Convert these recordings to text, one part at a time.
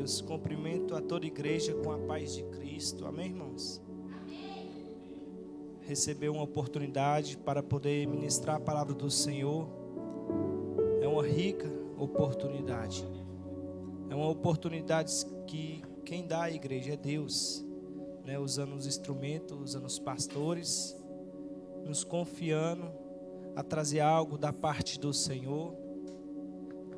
Deus. Cumprimento a toda a igreja com a paz de Cristo. Amém, irmãos? Receber uma oportunidade para poder ministrar a palavra do Senhor é uma rica oportunidade. É uma oportunidade que quem dá à igreja é Deus, né? Usando os instrumentos, usando os pastores, nos confiando a trazer algo da parte do Senhor.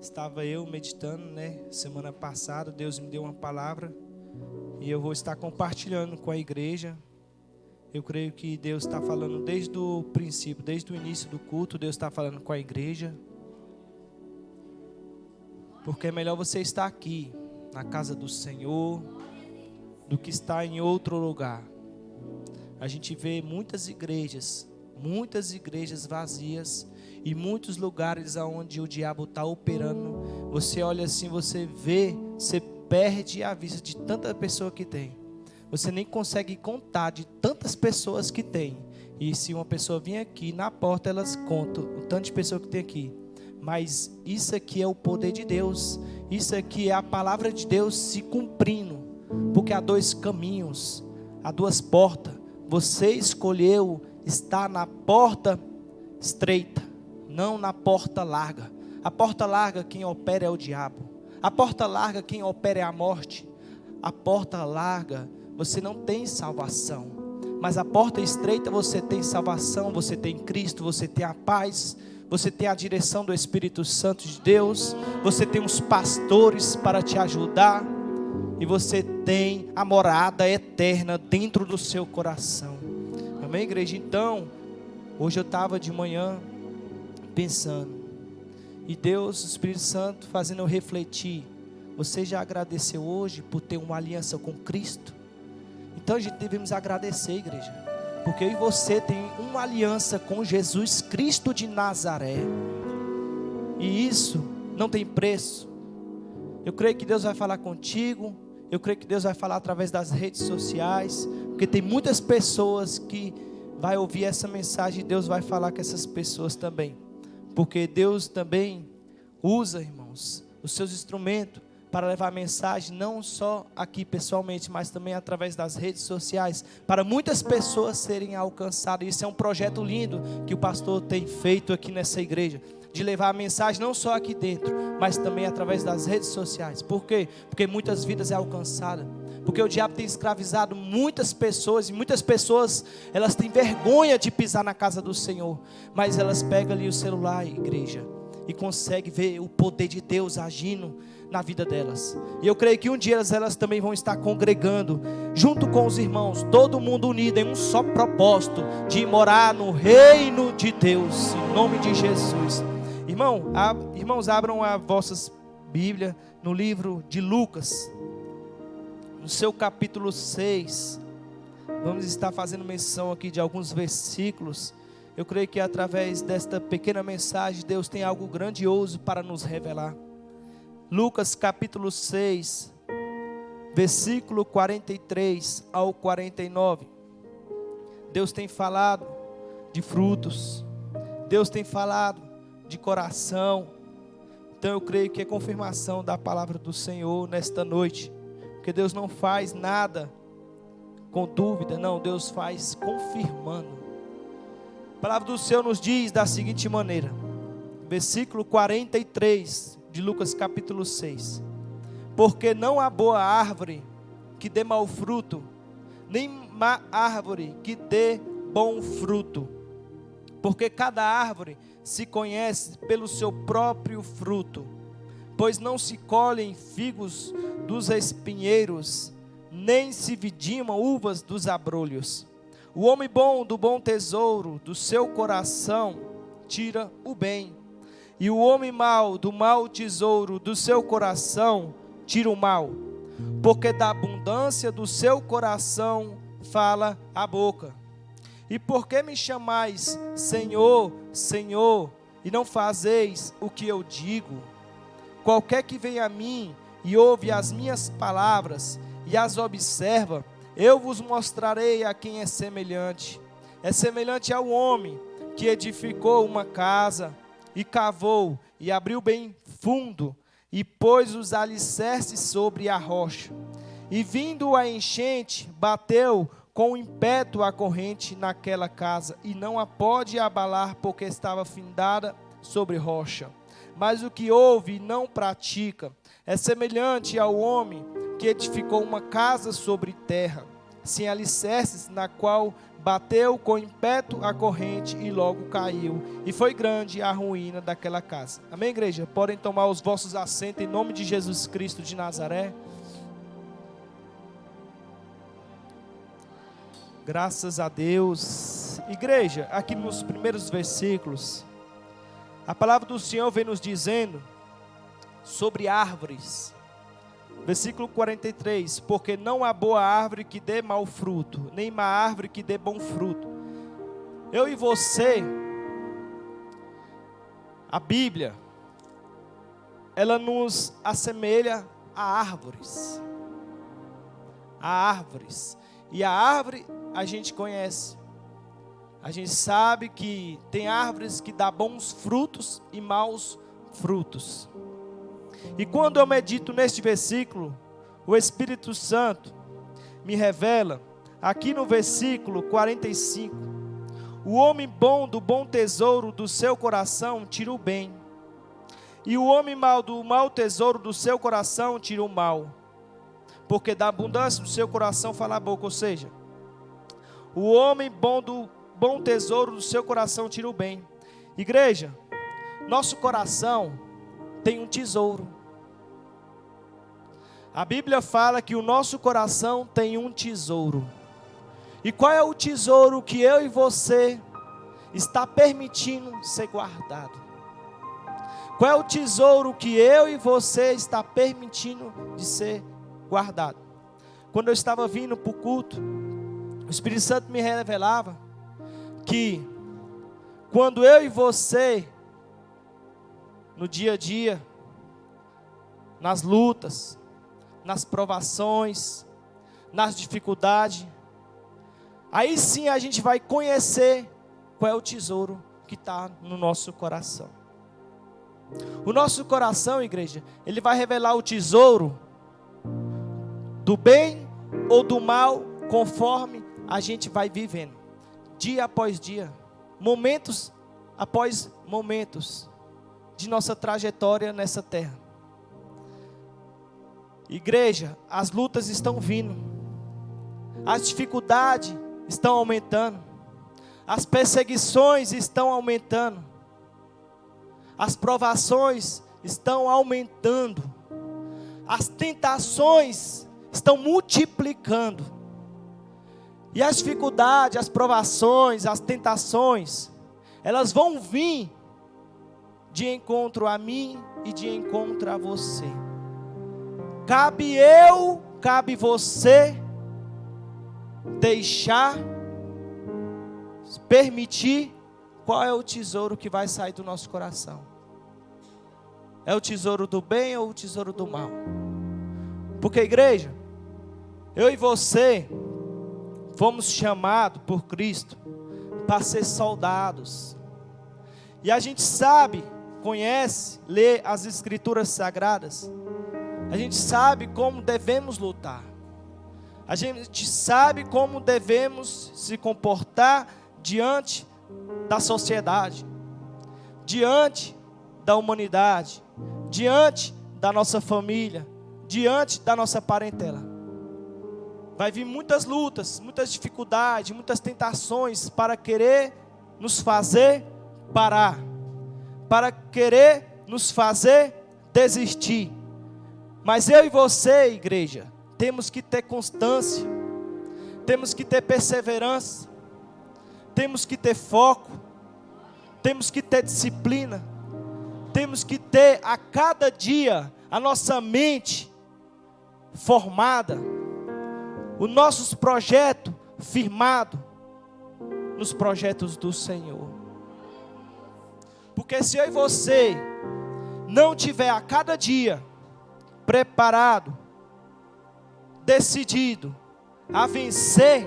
Estava eu meditando, né? Semana passada Deus me deu uma palavra e eu vou estar compartilhando com a igreja. Eu creio que Deus está falando desde o princípio, desde o início do culto, Deus está falando com a igreja. Porque é melhor você estar aqui, na casa do Senhor, do que estar em outro lugar. A gente vê muitas igrejas vazias e muitos lugares onde o diabo está operando. Você olha assim, você vê, você perde a vista de tanta pessoa que tem. Você nem consegue contar de tantas pessoas que tem. E se uma pessoa vir aqui, na porta elas contam o tanto de pessoa que tem aqui. Mas isso aqui é o poder de Deus. Isso aqui é a palavra de Deus se cumprindo. Porque há dois caminhos, há duas portas. Você escolheu estar na porta estreita, não na porta larga. A porta larga quem opera é o diabo. A porta larga quem opera é a morte. A porta larga você não tem salvação, mas a porta estreita você tem salvação, você tem Cristo, você tem a paz, você tem a direção do Espírito Santo de Deus, você tem os pastores para te ajudar, e você tem a morada eterna dentro do seu coração. Amém, igreja? Então, hoje eu estava de manhã pensando, e Deus, o Espírito Santo, fazendo eu refletir. Você já agradeceu hoje por ter uma aliança com Cristo? Então a gente devemos agradecer, igreja, porque eu e você tem uma aliança com Jesus Cristo de Nazaré, e isso não tem preço. Eu creio que Deus vai falar contigo, eu creio que Deus vai falar através das redes sociais, porque tem muitas pessoas que vai ouvir essa mensagem e Deus vai falar com essas pessoas também, porque Deus também usa, irmãos, os seus instrumentos para levar a mensagem, não só aqui pessoalmente, mas também através das redes sociais, para muitas pessoas serem alcançadas. Isso é um projeto lindo que o pastor tem feito aqui nessa igreja, de levar a mensagem não só aqui dentro, mas também através das redes sociais. Por quê? Porque muitas vidas é alcançada, porque o diabo tem escravizado muitas pessoas, e muitas pessoas, elas têm vergonha de pisar na casa do Senhor, mas elas pegam ali o celular, igreja, e conseguem ver o poder de Deus agindo na vida delas. E eu creio que um dia elas também vão estar congregando junto com os irmãos, todo mundo unido em um só propósito, de morar no reino de Deus, em nome de Jesus. Irmãos, abram as vossas Bíblias no livro de Lucas, no seu capítulo 6. Vamos estar fazendo menção aqui de alguns versículos. Eu creio que através desta pequena mensagem Deus tem algo grandioso para nos revelar. Lucas capítulo 6, versículo 43 ao 49. Deus tem falado de frutos, Deus tem falado de coração. Então eu creio que é confirmação da palavra do Senhor nesta noite, porque Deus não faz nada com dúvida, não, Deus faz confirmando. A palavra do Senhor nos diz da seguinte maneira, versículo 43 de Lucas capítulo 6: porque não há boa árvore que dê mau fruto, nem má árvore que dê bom fruto, porque cada árvore se conhece pelo seu próprio fruto, pois não se colhem figos dos espinheiros, nem se vidimam uvas dos abrolhos. O homem bom do bom tesouro do seu coração tira o bem, e o homem mau do mau tesouro do seu coração tira o mal, porque da abundância do seu coração fala a boca. E por que me chamais Senhor, Senhor, e não fazeis o que eu digo? Qualquer que vem a mim e ouve as minhas palavras e as observa, eu vos mostrarei a quem é semelhante. É semelhante ao homem que edificou uma casa, e cavou, e abriu bem fundo, e pôs os alicerces sobre a rocha. E vindo a enchente, bateu com ímpeto a corrente naquela casa, e não a pode abalar, porque estava findada sobre rocha. Mas o que ouve e não pratica é semelhante ao homem que edificou uma casa sobre terra, sem alicerces, na qual bateu com ímpeto a corrente e logo caiu. E foi grande a ruína daquela casa. Amém, igreja? Podem tomar os vossos assentos em nome de Jesus Cristo de Nazaré. Graças a Deus. Igreja, aqui nos primeiros versículos, a palavra do Senhor vem nos dizendo sobre árvores. Versículo 43, porque não há boa árvore que dê mau fruto, nem má árvore que dê bom fruto. Eu e você, a Bíblia, ela nos assemelha a árvores. A árvores. E a árvore a gente conhece. A gente sabe que tem árvores que dão bons frutos e maus frutos. E quando eu medito neste versículo, o Espírito Santo me revela, aqui no versículo 45, o homem bom do bom tesouro do seu coração tira o bem, e o homem mau do mau tesouro do seu coração tira o mal, porque da abundância do seu coração fala a boca. Ou seja, o homem bom do bom tesouro do seu coração tira o bem. Igreja, nosso coração tem um tesouro. A Bíblia fala que o nosso coração tem um tesouro. E qual é o tesouro que eu e você está permitindo ser guardado? Qual é o tesouro que eu e você está permitindo de ser guardado? Quando eu estava vindo para o culto, o Espírito Santo me revelava que quando eu e você, no dia a dia, nas lutas, nas provações, nas dificuldades, aí sim a gente vai conhecer qual é o tesouro que está no nosso coração. O nosso coração, igreja, ele vai revelar o tesouro do bem ou do mal, conforme a gente vai vivendo, dia após dia, momentos após momentos de nossa trajetória nessa terra. Igreja, as lutas estão vindo, as dificuldades estão aumentando, as perseguições estão aumentando, as provações estão aumentando, as tentações estão multiplicando, e as dificuldades, as provações, as tentações, elas vão vir de encontro a mim e de encontro a você. Cabe você deixar, permitir. Qual é o tesouro que vai sair do nosso coração? É o tesouro do bem ou o tesouro do mal? Porque, igreja, eu e você fomos chamados por Cristo para ser soldados. E a gente sabe, conhece, lê as Escrituras Sagradas. A gente sabe como devemos lutar. A gente sabe como devemos se comportar diante da sociedade, diante da humanidade, diante da nossa família, diante da nossa parentela. Vai vir muitas lutas, muitas dificuldades, muitas tentações para querer nos fazer parar, para querer nos fazer desistir. Mas eu e você, igreja, temos que ter constância, temos que ter perseverança, temos que ter foco, temos que ter disciplina, temos que ter a cada dia a nossa mente formada, os nossos projetos firmados nos projetos do Senhor. Porque se eu e você não tiver a cada dia preparado, decidido a vencer,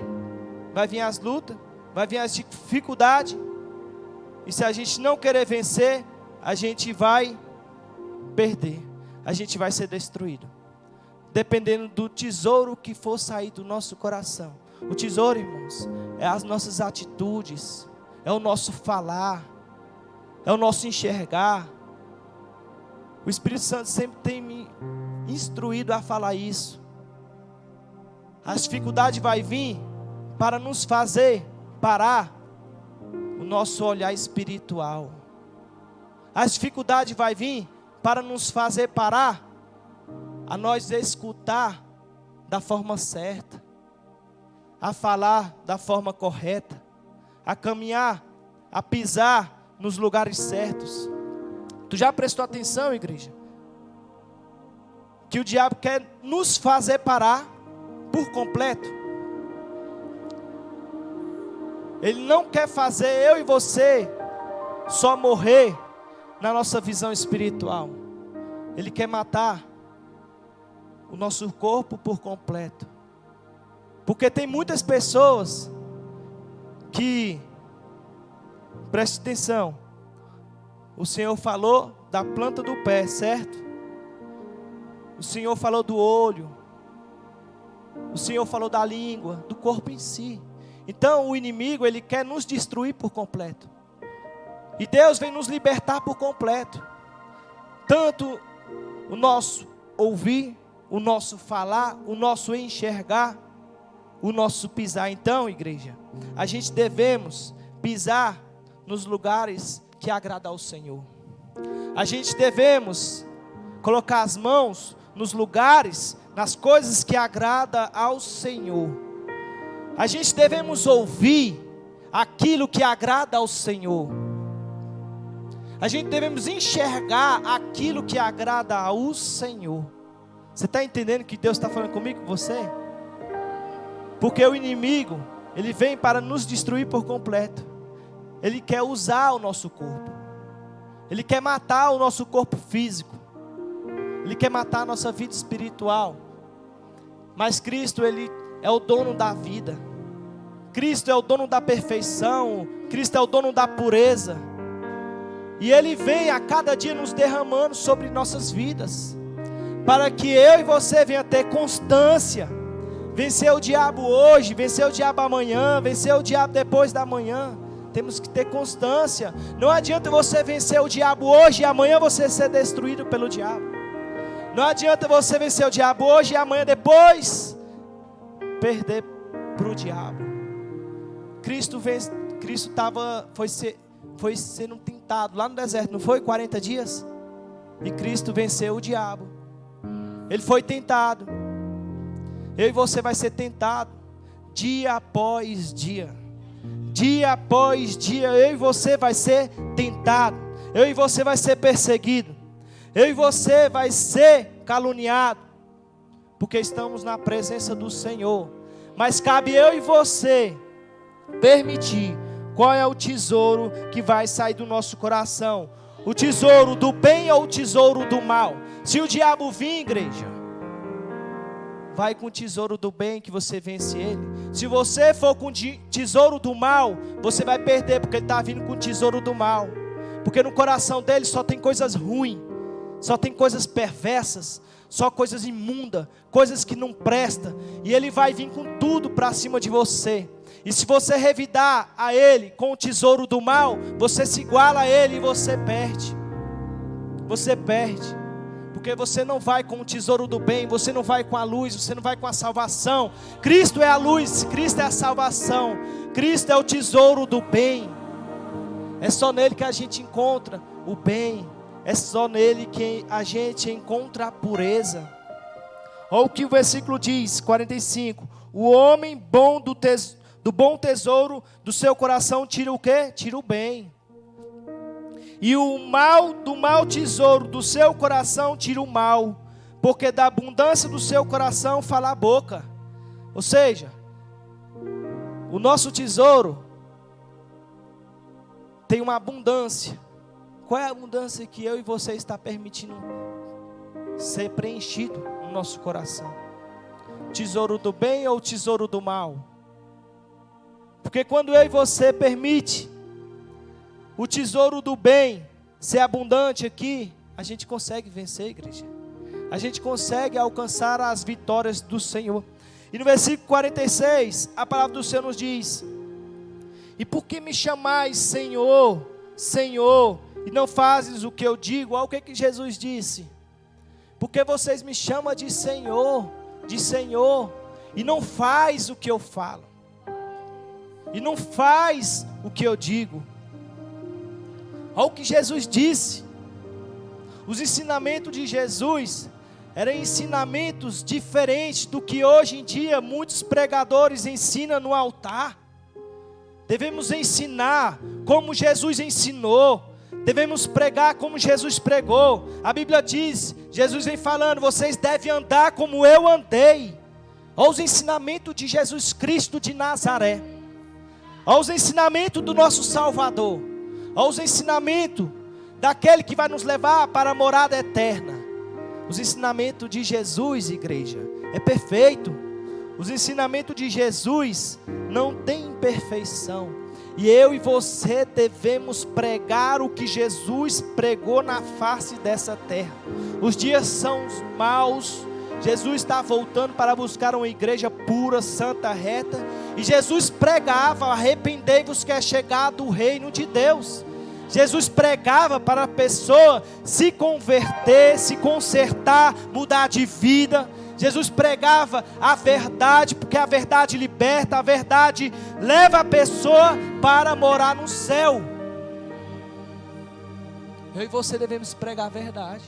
vai vir as lutas, vai vir as dificuldades, e se a gente não querer vencer, a gente vai perder. a gente vai ser destruído. Dependendo do tesouro que for sair do nosso coração. O tesouro, irmãos, é as nossas atitudes, é o nosso falar, é o nosso enxergar. O Espírito Santo sempre tem me instruído a falar isso. As dificuldades vai vir para nos fazer parar o nosso olhar espiritual. As dificuldades vai vir para nos fazer parar a nós escutar da forma certa, a falar da forma correta, a caminhar, a pisar nos lugares certos. Tu já prestou atenção, igreja? Que o diabo quer nos fazer parar por completo. Ele não quer fazer eu e você só morrer na nossa visão espiritual. Ele quer matar o nosso corpo por completo. Porque tem muitas pessoas que, preste atenção, o Senhor falou da planta do pé, certo? O Senhor falou do olho. O Senhor falou da língua, do corpo em si. Então o inimigo, ele quer nos destruir por completo. E Deus vem nos libertar por completo. Tanto o nosso ouvir, o nosso falar, o nosso enxergar, o nosso pisar. Então, igreja, a gente devemos pisar nos lugares que agradam ao Senhor. A gente devemos colocar as mãos nos lugares, nas coisas que agradam ao Senhor. A gente devemos ouvir aquilo que agrada ao Senhor. A gente devemos enxergar aquilo que agrada ao Senhor. Você está entendendo que Deus está falando comigo, com você? Porque o inimigo, ele vem para nos destruir por completo. Ele quer usar o nosso corpo. Ele quer matar o nosso corpo físico. Ele quer matar a nossa vida espiritual. Mas Cristo, Ele é o dono da vida. Cristo é o dono da perfeição. Cristo é o dono da pureza. E Ele vem a cada dia nos derramando sobre nossas vidas. Para que eu e você venha ter constância. Vencer o diabo hoje, vencer o diabo amanhã, vencer o diabo depois da manhã. Temos que ter constância. Não adianta você vencer o diabo hoje e amanhã você ser destruído pelo diabo. Não adianta você vencer o diabo hoje e amanhã depois perder para o diabo. Cristo foi sendo tentado lá no deserto, não foi? 40 dias? E Cristo venceu o diabo. Ele foi tentado. Eu e você vai ser tentado dia após dia. Dia após dia, eu e você vai ser tentado. Eu e você vai ser perseguido. Eu e você vai ser caluniado. Porque estamos na presença do Senhor. Mas cabe eu e você permitir qual é o tesouro que vai sair do nosso coração. O tesouro do bem ou o tesouro do mal? Se o diabo vir, igreja, vai com o tesouro do bem que você vence ele. Se você for com o tesouro do mal, você vai perder, porque ele está vindo com o tesouro do mal. Porque no coração dele só tem coisas ruins, só tem coisas perversas, só coisas imundas, coisas que não prestam. E ele vai vir com tudo para cima de você. E se você revidar a ele com o tesouro do mal, você se iguala a ele e você perde. Você perde. Porque você não vai com o tesouro do bem, você não vai com a luz, você não vai com a salvação. Cristo é a luz, Cristo é a salvação, Cristo é o tesouro do bem. É só nele que a gente encontra o bem, é só nele que a gente encontra a pureza. Olha o que o versículo diz, 45. O homem bom do bom tesouro do seu coração tira o quê? Tira o bem. E o mal do mau tesouro do seu coração tira o mal, porque da abundância do seu coração fala a boca. Ou seja, o nosso tesouro tem uma abundância. Qual é a abundância que eu e você está permitindo ser preenchido no nosso coração? Tesouro do bem ou tesouro do mal? Porque quando eu e você permite o tesouro do bem ser abundante aqui, a gente consegue vencer, igreja. a gente consegue alcançar as vitórias do Senhor. E no versículo 46, a palavra do Senhor nos diz: e por que me chamais Senhor, Senhor, e não fazes o que eu digo? Olha o que Jesus disse: porque vocês me chamam de Senhor, e não faz o que eu falo, e não faz o que eu digo. Olha o que Jesus disse. Os ensinamentos de Jesus eram ensinamentos diferentes do que hoje em dia muitos pregadores ensinam no altar. Devemos ensinar como Jesus ensinou. Devemos pregar como Jesus pregou. A Bíblia diz, Jesus vem falando: vocês devem andar como eu andei. Olha os ensinamentos de Jesus Cristo de Nazaré. Olha os ensinamentos do nosso Salvador. Olha os ensinamentos daquele que vai nos levar para a morada eterna. Os ensinamentos de Jesus, igreja, é perfeito. Os ensinamentos de Jesus não tem imperfeição. E eu e você devemos pregar o que Jesus pregou na face dessa terra. Os dias são maus. Jesus está voltando para buscar uma igreja pura, santa, reta. E Jesus pregava: arrependei-vos que é chegado o reino de Deus. Jesus pregava para a pessoa se converter, se consertar, mudar de vida. Jesus pregava a verdade, porque a verdade liberta, a verdade leva a pessoa para morar no céu. Eu e você devemos pregar a verdade.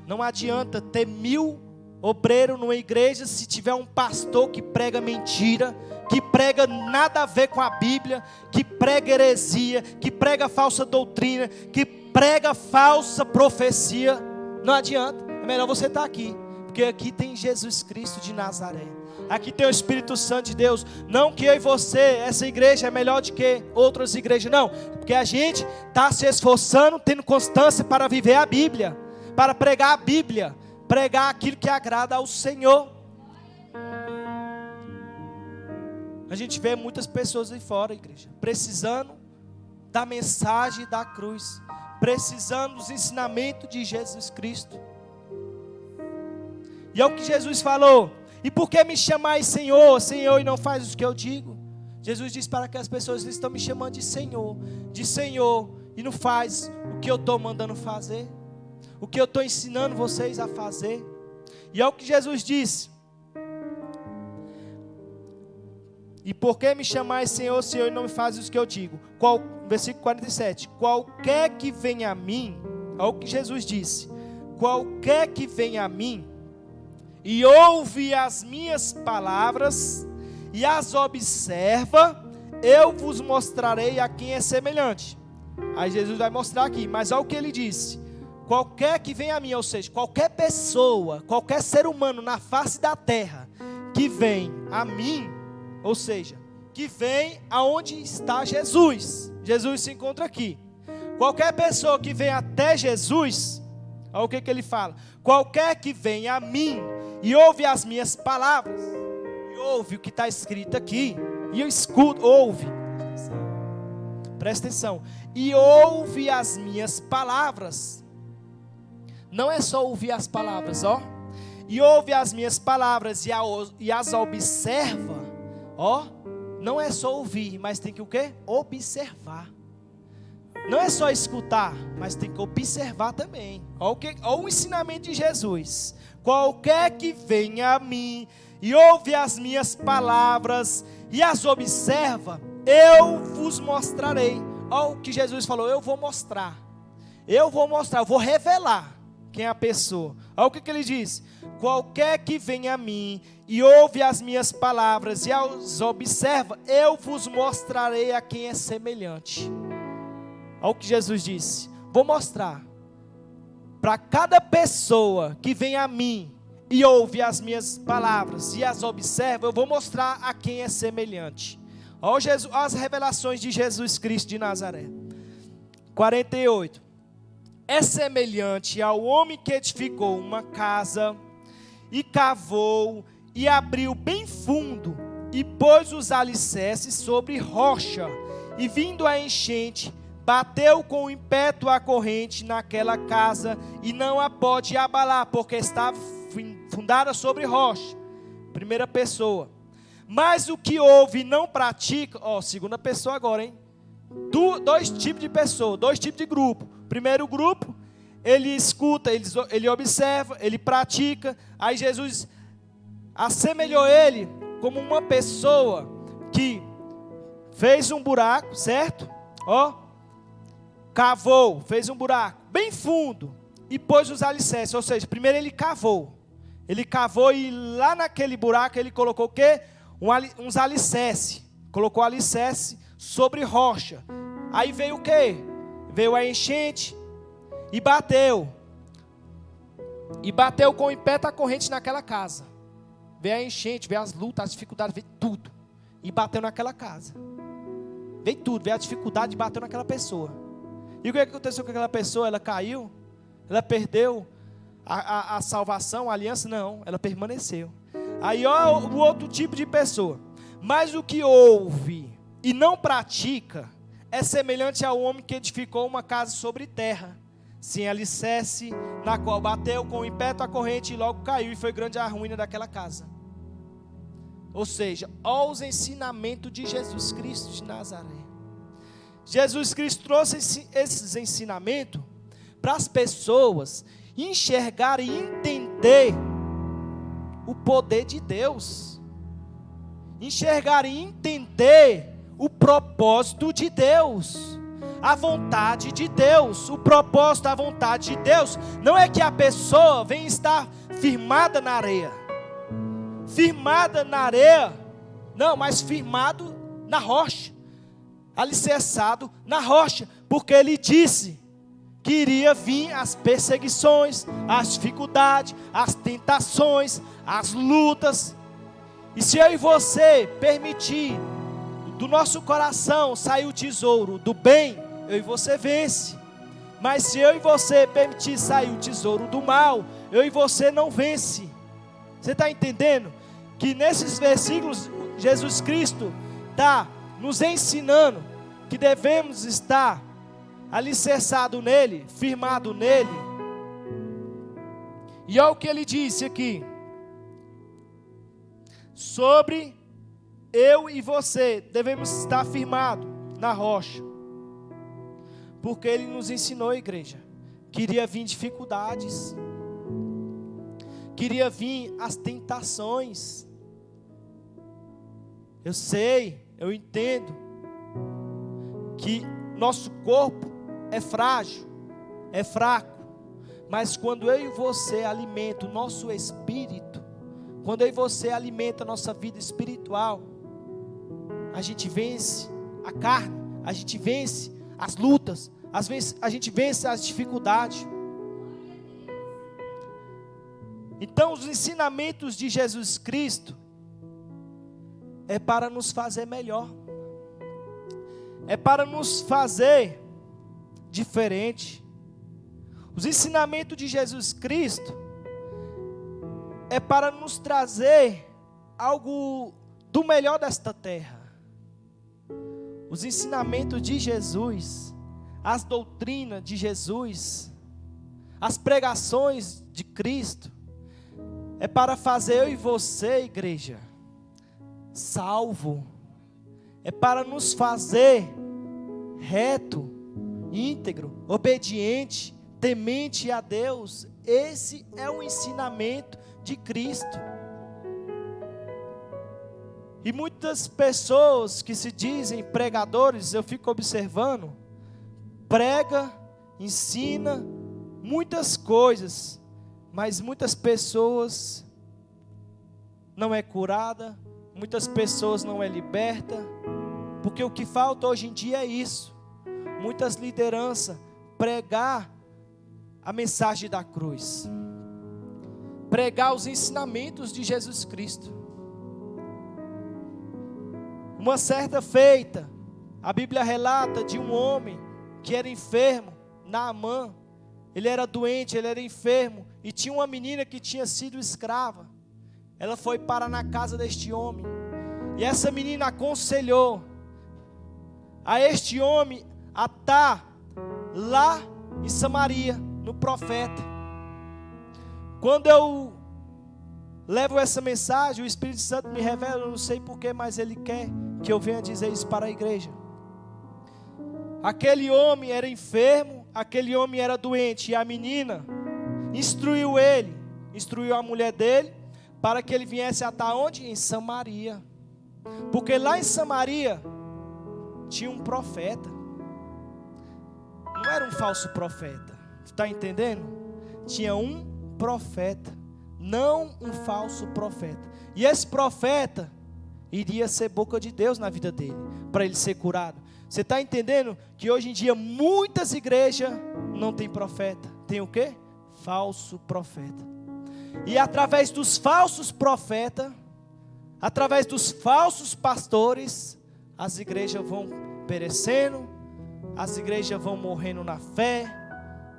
Não adianta ter 1000 obreiros numa igreja se tiver um pastor que prega mentira, que prega nada a ver com a Bíblia, que prega heresia, que prega falsa doutrina, que prega falsa profecia. Não adianta, é melhor você estar aqui, porque aqui tem Jesus Cristo de Nazaré, aqui tem o Espírito Santo de Deus. Não que eu e você, essa igreja é melhor do que outras igrejas, não, porque a gente está se esforçando, tendo constância para viver a Bíblia, para pregar a Bíblia, pregar aquilo que agrada ao Senhor. A gente vê muitas pessoas aí fora, igreja, precisando da mensagem da cruz, precisando dos ensinamentos de Jesus Cristo. E é o que Jesus falou: e por que me chamais Senhor, Senhor, e não faz o que eu digo? Jesus disse para que as pessoas estão me chamando de Senhor, e não faz o que eu estou mandando fazer, o que eu estou ensinando vocês a fazer. E é o que Jesus disse: e por que me chamais Senhor, Senhor, e não me fazes o que eu digo? Versículo 47, qualquer que venha a mim, olha o que Jesus disse: qualquer que venha a mim, e ouve as minhas palavras, e as observa, eu vos mostrarei a quem é semelhante. Aí Jesus vai mostrar aqui, mas olha o que ele disse: qualquer que venha a mim, ou seja, qualquer pessoa, qualquer ser humano na face da terra, que vem a mim, ou seja, que vem aonde está Jesus. Jesus se encontra aqui. Qualquer pessoa que vem até Jesus, olha o que ele fala: qualquer que vem a mim e ouve as minhas palavras, e ouve o que está escrito aqui, e eu escuto, ouve, presta atenção, e ouve as minhas palavras. Não é só ouvir as palavras, ó, e ouve as minhas palavras e as observa, ó, não é só ouvir, mas tem que o quê? Observar. Não é só escutar, mas tem que observar também. Olha o ensinamento de Jesus: qualquer que venha a mim e ouve as minhas palavras e as observa, eu vos mostrarei. Olha o que Jesus falou: eu vou mostrar, eu vou revelar quem é a pessoa. Olha o que ele diz: qualquer que venha a mim e ouve as minhas palavras e as observa, eu vos mostrarei a quem é semelhante. Olha o que Jesus disse: vou mostrar. Para cada pessoa que vem a mim e ouve as minhas palavras e as observa, eu vou mostrar a quem é semelhante. Olha as revelações de Jesus Cristo de Nazaré. 48. É semelhante ao homem que edificou uma casa e cavou e abriu bem fundo e pôs os alicerces sobre rocha, e vindo a enchente, bateu com ímpeto a corrente naquela casa e não a pode abalar, porque estava fundada sobre rocha. Primeira pessoa. Mas o que ouve e não pratica, segunda pessoa agora, hein? Dois tipos de pessoa, dois tipos de grupo. Primeiro grupo, ele escuta, ele observa, ele pratica. Aí Jesus assemelhou ele como uma pessoa que fez um buraco, certo? Cavou, fez um buraco bem fundo e pôs os alicerces. Ou seja, primeiro ele cavou e lá naquele buraco ele colocou o quê? Uns alicerces. Colocou alicerce sobre rocha. Aí veio o quê? Veio a enchente e bateu. E bateu com ímpeto a corrente naquela casa. Veio a enchente, veio as lutas, as dificuldades, veio tudo. E bateu naquela casa. Veio tudo, veio a dificuldade e bateu naquela pessoa. E o que aconteceu com aquela pessoa? Ela caiu? Ela perdeu a salvação, a aliança? Não, ela permaneceu. Aí o outro tipo de pessoa. Mas o que ouve e não pratica é semelhante ao homem que edificou uma casa sobre terra, sem alicerce, na qual bateu com ímpeto a corrente e logo caiu, e foi grande a ruína daquela casa. Ou seja, olha os ensinamentos de Jesus Cristo de Nazaré. Jesus Cristo trouxe esses ensinamentos para as pessoas enxergarem e entender o poder de Deus. Enxergarem e entender o propósito de Deus. A vontade de Deus. O propósito, a vontade de Deus. Não é que a pessoa venha estar firmada na areia. Firmada na areia. Não, mas firmado na rocha. Alicerçado na rocha. Porque ele disse que iria vir as perseguições, as dificuldades, as tentações, as lutas. E se eu e você permitir do nosso coração sair o tesouro do bem, eu e você vence. Mas se eu e você permitir sair o tesouro do mal, eu e você não vence. Você está entendendo? Que nesses versículos Jesus Cristo está nos ensinando que devemos estar alicerçado nele, firmado nele. E olha o que ele disse aqui. Sobre eu e você devemos estar firmados na rocha. Porque ele nos ensinou, igreja, que iria vir dificuldades, que iria vir as tentações. Eu sei, eu entendo que nosso corpo é frágil, é fraco, mas quando eu e você alimenta o nosso espírito, quando eu e você alimenta a nossa vida espiritual, a gente vence a carne, a gente vence as lutas, a gente vence as dificuldades. Então os ensinamentos de Jesus Cristo é para nos fazer melhor, é para nos fazer diferente. Os ensinamentos de Jesus Cristo é para nos trazer algo do melhor desta terra. Os ensinamentos de Jesus, as doutrinas de Jesus, as pregações de Cristo, é para fazer eu e você, igreja, salvo. É para nos fazer reto, íntegro, obediente, temente a Deus. Esse é o ensinamento de Cristo. E muitas pessoas que se dizem pregadores, eu fico observando, prega, ensina muitas coisas, mas muitas pessoas não é curada, muitas pessoas não é liberta, porque o que falta hoje em dia é isso. Muitas lideranças pregar a mensagem da cruz, pregar os ensinamentos de Jesus Cristo. Uma certa feita, a Bíblia relata de um homem que era enfermo, Naamã. Ele era doente, ele era enfermo, e tinha uma menina que tinha sido escrava. Ela foi parar na casa deste homem, e essa menina aconselhou a este homem a estar lá em Samaria, no profeta. Quando eu levo essa mensagem, o Espírito Santo me revela, eu não sei porquê, mas Ele quer que eu venha dizer isso para a igreja. Aquele homem era enfermo, aquele homem era doente, e a menina instruiu ele, instruiu a mulher dele, para que ele viesse a estar onde? Em Samaria. Porque lá em Samaria tinha um profeta. Não era um falso profeta. Tu está entendendo? Tinha um profeta, não um falso profeta. E esse profeta iria ser boca de Deus na vida dele, para ele ser curado. Você está entendendo que hoje em dia muitas igrejas não tem profeta. Tem o quê? Falso profeta. E através dos falsos profetas, através dos falsos pastores, as igrejas vão perecendo, as igrejas vão morrendo na fé,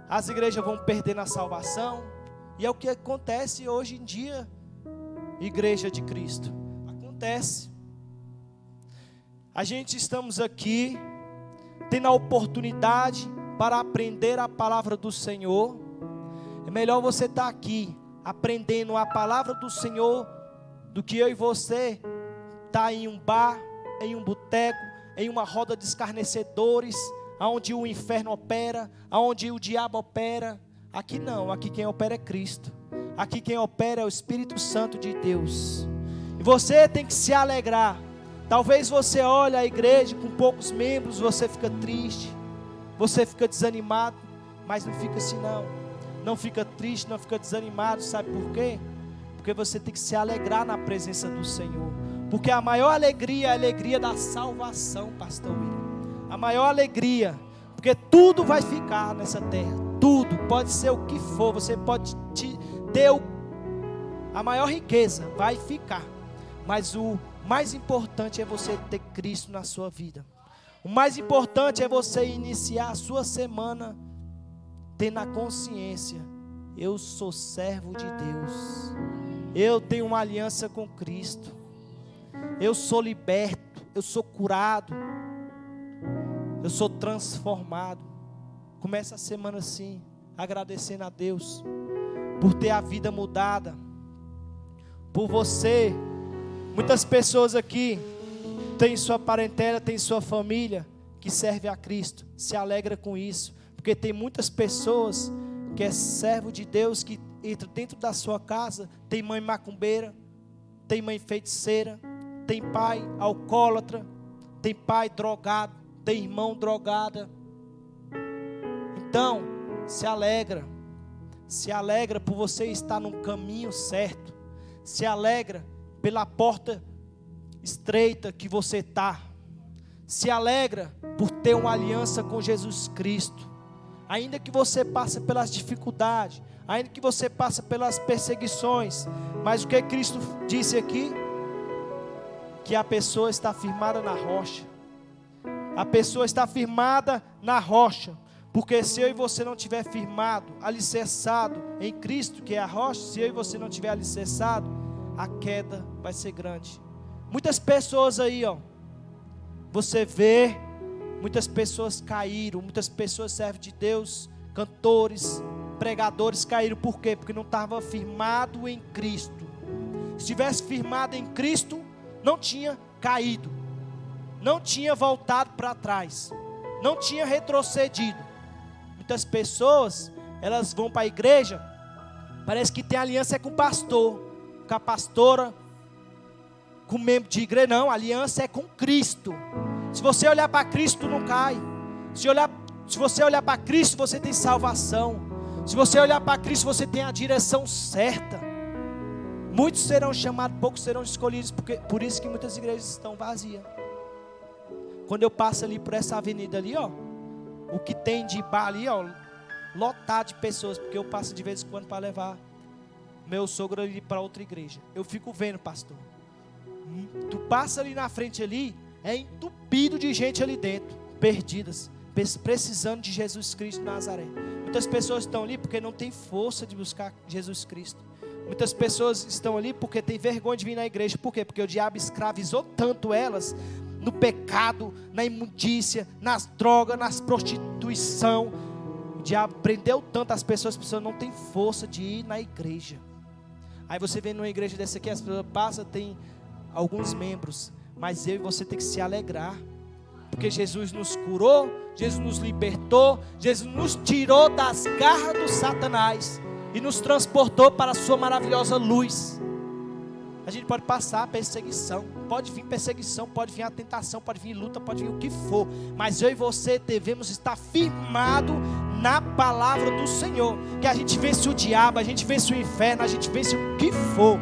as igrejas vão perdendo a salvação. E é o que acontece hoje em dia, igreja de Cristo. Acontece. A gente estamos aqui, tendo a oportunidade para aprender a palavra do Senhor. É melhor você estar aqui, aprendendo a palavra do Senhor, do que eu e você estar em um bar, em um boteco, em uma roda de escarnecedores, onde o inferno opera, onde o diabo opera. Aqui não, aqui quem opera é Cristo. Aqui quem opera é o Espírito Santo de Deus. E você tem que se alegrar. Talvez você olhe a igreja com poucos membros, você fica triste, você fica desanimado, mas não fica assim não. Não fica triste, não fica desanimado, sabe por quê? Porque você tem que se alegrar na presença do Senhor. Porque a maior alegria é a alegria da salvação, pastor William. A maior alegria, porque tudo vai ficar nessa terra, tudo, pode ser o que for, você pode ter a maior riqueza, vai ficar, mas o mais importante é você ter Cristo na sua vida. O mais importante é você iniciar a sua semana tendo a consciência: eu sou servo de Deus, eu tenho uma aliança com Cristo, eu sou liberto, eu sou curado, eu sou transformado. Começa a semana assim, agradecendo a Deus por ter a vida mudada, por você. Muitas pessoas aqui têm sua parentela, têm sua família que serve a Cristo. Se alegra com isso, porque tem muitas pessoas que é servo de Deus, que entra dentro da sua casa, tem mãe macumbeira, tem mãe feiticeira, tem pai alcoólatra, tem pai drogado, tem irmão drogada. Então, se alegra por você estar no caminho certo, se alegra pela porta estreita que você está, se alegra por ter uma aliança com Jesus Cristo, ainda que você passe pelas dificuldades, ainda que você passe pelas perseguições, mas o que Cristo disse aqui? Que a pessoa está firmada na rocha, a pessoa está firmada na rocha, porque se eu e você não tiver firmado, alicerçado em Cristo, que é a rocha, se eu e você não tiver alicerçado, a queda vai ser grande. Muitas pessoas aí, você vê, muitas pessoas caíram, muitas pessoas servem de Deus, cantores, pregadores caíram. Por quê? Porque não estava firmado em Cristo. Se tivesse firmado em Cristo, não tinha caído, não tinha voltado para trás, não tinha retrocedido. Muitas pessoas, elas vão para a igreja, parece que tem aliança com o pastor, com a pastora, com membro de igreja. Não, a aliança é com Cristo. Se você olhar para Cristo, não cai. Se você olhar para Cristo, você tem salvação. Se você olhar para Cristo, você tem a direção certa. Muitos serão chamados, poucos serão escolhidos, por isso que muitas igrejas estão vazias. Quando eu passo ali por essa avenida ali, o que tem de bar ali, lotado de pessoas, porque eu passo de vez em quando para levar meu sogro ali para outra igreja. Eu fico vendo, pastor, tu passa ali na frente ali, é entupido de gente ali dentro, perdidas, precisando de Jesus Cristo Nazaré. Muitas pessoas estão ali porque não tem força de buscar Jesus Cristo. Muitas pessoas estão ali porque tem vergonha de vir na igreja. Por quê? Porque o diabo escravizou tanto elas, no pecado, na imundícia, nas drogas, nas prostituição. O diabo prendeu tanto as pessoas não têm força de ir na igreja. Aí você vem numa igreja dessa aqui, as pessoas passam, tem alguns membros, mas eu e você tem que se alegrar, porque Jesus nos curou, Jesus nos libertou, Jesus nos tirou das garras do Satanás e nos transportou para a sua maravilhosa luz. A gente pode passar perseguição, pode vir perseguição, pode vir a tentação, pode vir luta, pode vir o que for, mas eu e você devemos estar firmados na palavra do Senhor, que a gente vence o diabo, a gente vence o inferno, a gente vence o que for.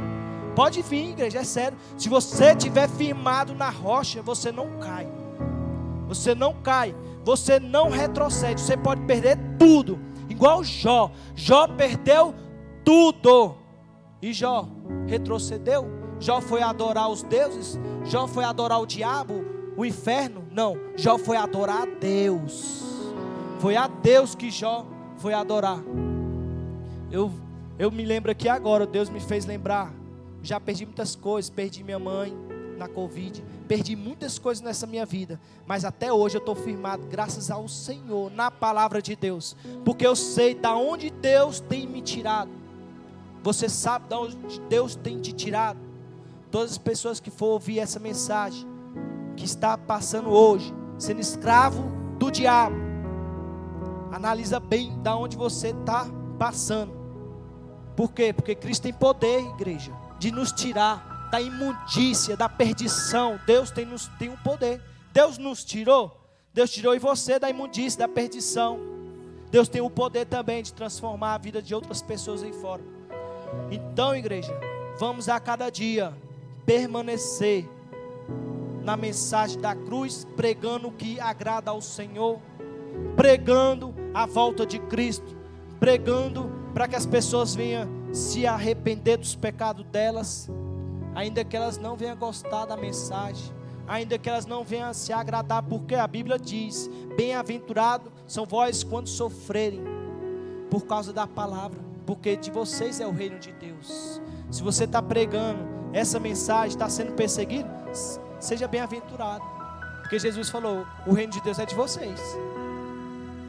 Pode vir, igreja, é sério. Se você estiver firmado na rocha, você não cai. Você não cai, você não retrocede. Você pode perder tudo, igual Jó. Jó perdeu tudo. E Jó retrocedeu? Jó foi adorar os deuses? Jó foi adorar o diabo, o inferno? Não, Jó foi adorar a Deus. Foi a Deus que Jó foi adorar. Eu me lembro aqui agora, Deus me fez lembrar. Já perdi muitas coisas, perdi minha mãe na Covid, perdi muitas coisas nessa minha vida, mas até hoje eu estou firmado, graças ao Senhor, na palavra de Deus, porque eu sei da onde Deus tem me tirado. Você sabe da onde Deus tem te tirado? Todas as pessoas que for ouvir essa mensagem, que está passando hoje, sendo escravo do diabo, analisa bem da onde você está passando. Por quê? Porque Cristo tem poder, igreja, de nos tirar da imundícia, da perdição. Deus tem um poder. Deus nos tirou. Deus tirou e você da imundícia, da perdição. Deus tem o poder também de transformar a vida de outras pessoas aí fora. Então, igreja, vamos a cada dia permanecer na mensagem da cruz, pregando o que agrada ao Senhor, pregando a volta de Cristo, pregando para que as pessoas venham se arrepender dos pecados delas, ainda que elas não venham gostar da mensagem, ainda que elas não venham se agradar, porque a Bíblia diz: bem-aventurados são vós quando sofrerem por causa da palavra, porque de vocês é o reino de Deus. Se você está pregando essa mensagem, está sendo perseguido, seja bem-aventurado, porque Jesus falou: o reino de Deus é de vocês.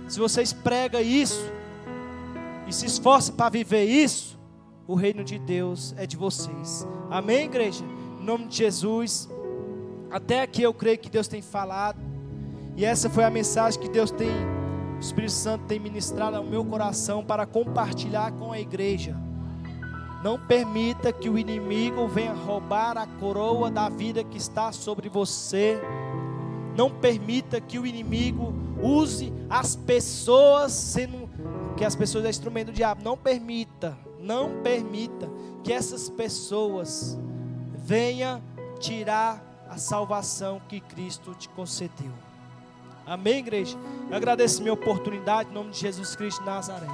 Se vocês pregam isso e se esforçam para viver isso, o reino de Deus é de vocês. Amém, igreja? Em nome de Jesus. Até aqui eu creio que Deus tem falado, e essa foi a mensagem que Deus tem, o Espírito Santo tem ministrado ao meu coração para compartilhar com a igreja. Não permita que o inimigo venha roubar a coroa da vida que está sobre você. Não permita que o inimigo use as pessoas, sendo que as pessoas é instrumento do diabo. Não permita que essas pessoas venham tirar a salvação que Cristo te concedeu. Amém, igreja? Eu agradeço a minha oportunidade em nome de Jesus Cristo de Nazaré.